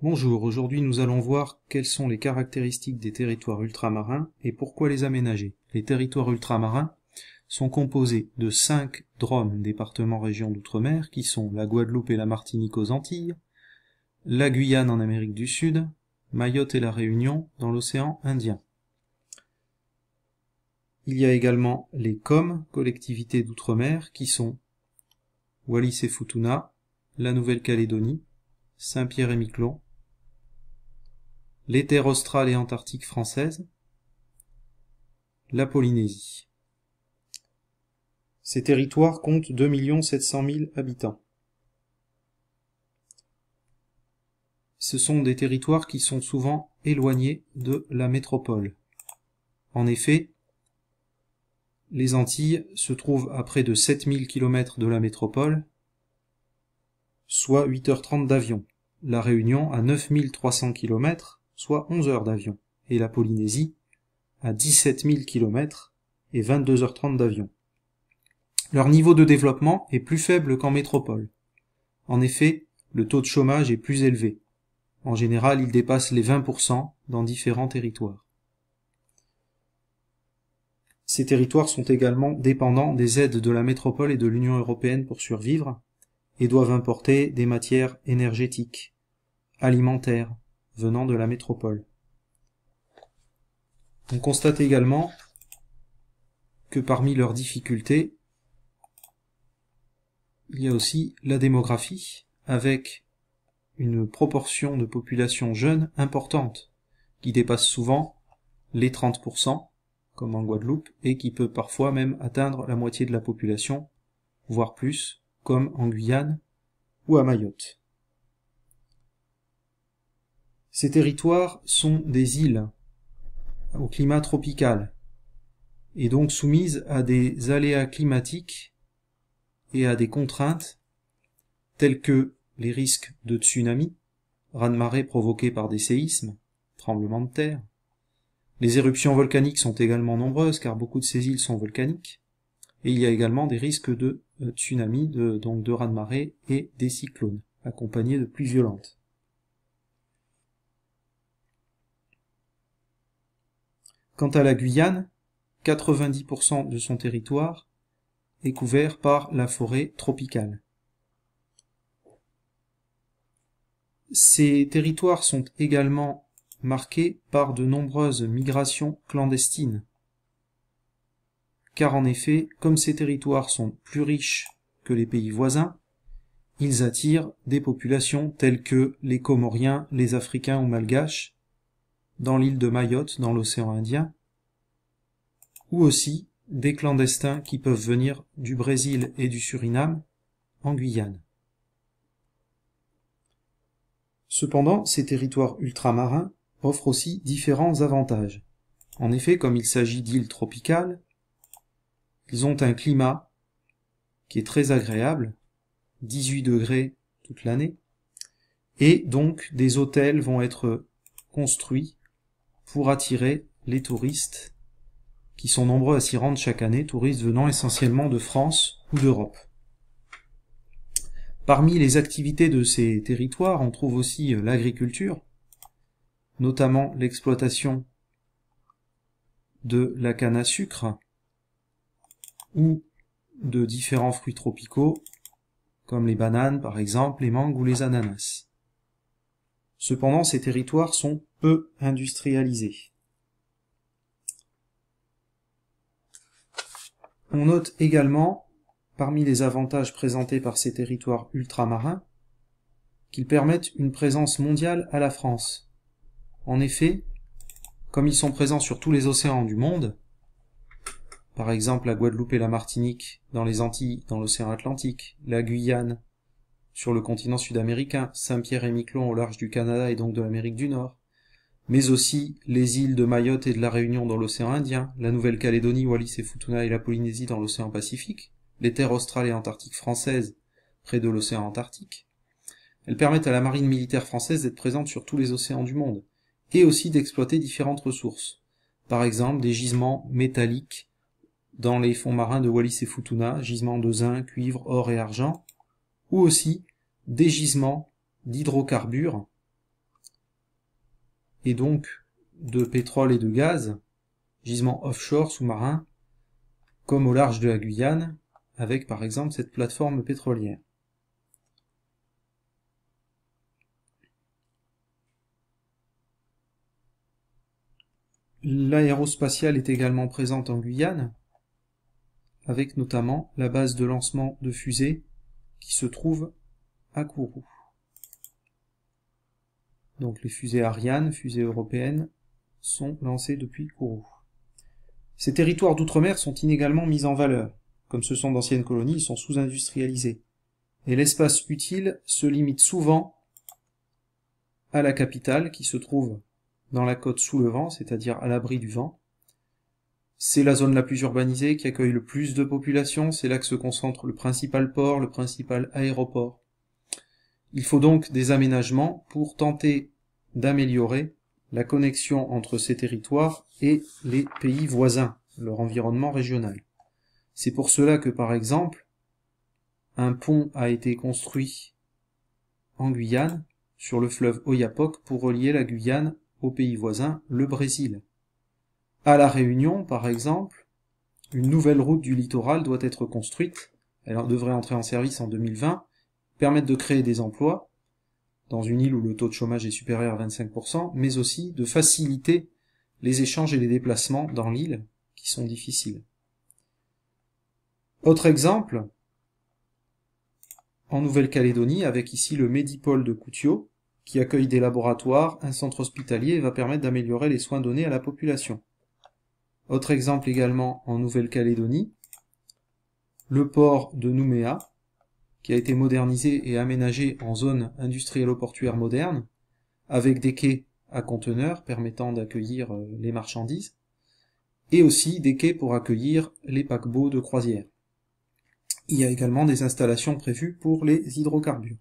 Bonjour, aujourd'hui nous allons voir quelles sont les caractéristiques des territoires ultramarins et pourquoi les aménager. Les territoires ultramarins sont composés de 5 DROM, départements régions d'outre-mer, qui sont la Guadeloupe et la Martinique aux Antilles, la Guyane en Amérique du Sud, Mayotte et la Réunion dans l'océan Indien. Il y a également les COM, collectivités d'outre-mer, qui sont Wallis et Futuna, la Nouvelle-Calédonie, Saint-Pierre-et-Miquelon, les terres australes et antarctiques françaises, la Polynésie. Ces territoires comptent 2 700 000 habitants. Ce sont des territoires qui sont souvent éloignés de la métropole. En effet, les Antilles se trouvent à près de 7000 km de la métropole, soit 8h30 d'avion. La Réunion à 9300 km, soit 11 heures d'avion. Et la Polynésie à 17 000 km et 22h30 d'avion. Leur niveau de développement est plus faible qu'en métropole. En effet, le taux de chômage est plus élevé. En général, il dépasse les 20% dans différents territoires. Ces territoires sont également dépendants des aides de la métropole et de l'Union européenne pour survivre et doivent importer des matières énergétiques, alimentaires, venant de la métropole. On constate également que parmi leurs difficultés, il y a aussi la démographie, avec une proportion de population jeune importante, qui dépasse souvent les 30%, comme en Guadeloupe, et qui peut parfois même atteindre la moitié de la population, voire plus, comme en Guyane ou à Mayotte. Ces territoires sont des îles au climat tropical, et donc soumises à des aléas climatiques et à des contraintes telles que les risques de tsunami, raz-de-marée provoqués par des séismes, tremblements de terre. Les éruptions volcaniques sont également nombreuses car beaucoup de ces îles sont volcaniques, et il y a également des risques de tsunami, donc de raz-de-marée et des cyclones, accompagnés de pluies violentes. Quant à la Guyane, 90% de son territoire est couvert par la forêt tropicale. Ces territoires sont également marqués par de nombreuses migrations clandestines. Car en effet, comme ces territoires sont plus riches que les pays voisins, ils attirent des populations telles que les Comoriens, les Africains ou Malgaches, dans l'île de Mayotte, dans l'océan Indien, ou aussi des clandestins qui peuvent venir du Brésil et du Suriname en Guyane. Cependant, ces territoires ultramarins offrent aussi différents avantages. En effet, comme il s'agit d'îles tropicales, ils ont un climat qui est très agréable, 18 degrés toute l'année, et donc des hôtels vont être construits pour attirer les touristes qui sont nombreux à s'y rendre chaque année, touristes venant essentiellement de France ou d'Europe. Parmi les activités de ces territoires, on trouve aussi l'agriculture, notamment l'exploitation de la canne à sucre ou de différents fruits tropicaux, comme les bananes par exemple, les mangues ou les ananas. Cependant, ces territoires sont peu industrialisés. On note également, parmi les avantages présentés par ces territoires ultramarins, qu'ils permettent une présence mondiale à la France. En effet, comme ils sont présents sur tous les océans du monde, par exemple la Guadeloupe et la Martinique dans les Antilles, dans l'océan Atlantique, la Guyane sur le continent sud-américain, Saint-Pierre-et-Miquelon au large du Canada et donc de l'Amérique du Nord, mais aussi les îles de Mayotte et de la Réunion dans l'océan Indien, la Nouvelle-Calédonie, Wallis et Futuna et la Polynésie dans l'océan Pacifique, les terres australes et antarctiques françaises près de l'océan Antarctique. Elles permettent à la marine militaire française d'être présente sur tous les océans du monde, et aussi d'exploiter différentes ressources. Par exemple, des gisements métalliques dans les fonds marins de Wallis et Futuna, gisements de zinc, cuivre, or et argent, ou aussi des gisements d'hydrocarbures et donc de pétrole et de gaz, gisements offshore, sous-marins, comme au large de la Guyane, avec par exemple cette plateforme pétrolière. L'aérospatiale est également présente en Guyane, avec notamment la base de lancement de fusées qui se trouve à Kourou. Donc les fusées Ariane, fusées européennes, sont lancées depuis Kourou. Ces territoires d'outre-mer sont inégalement mis en valeur. Comme ce sont d'anciennes colonies, ils sont sous-industrialisés. Et l'espace utile se limite souvent à la capitale, qui se trouve dans la côte sous le vent, c'est-à-dire à l'abri du vent. C'est la zone la plus urbanisée, qui accueille le plus de population, c'est là que se concentre le principal port, le principal aéroport. Il faut donc des aménagements pour tenter d'améliorer la connexion entre ces territoires et les pays voisins, leur environnement régional. C'est pour cela que, par exemple, un pont a été construit en Guyane, sur le fleuve Oyapock, pour relier la Guyane au pays voisin, le Brésil. À La Réunion, par exemple, une nouvelle route du littoral doit être construite, elle devrait entrer en service en 2020, permettre de créer des emplois, dans une île où le taux de chômage est supérieur à 25%, mais aussi de faciliter les échanges et les déplacements dans l'île, qui sont difficiles. Autre exemple, en Nouvelle-Calédonie, avec ici le Medipôle de Koutios, qui accueille des laboratoires, un centre hospitalier et va permettre d'améliorer les soins donnés à la population. Autre exemple également en Nouvelle-Calédonie, le port de Nouméa, qui a été modernisé et aménagé en zone industrielle-portuaire moderne, avec des quais à conteneurs permettant d'accueillir les marchandises, et aussi des quais pour accueillir les paquebots de croisière. Il y a également des installations prévues pour les hydrocarbures.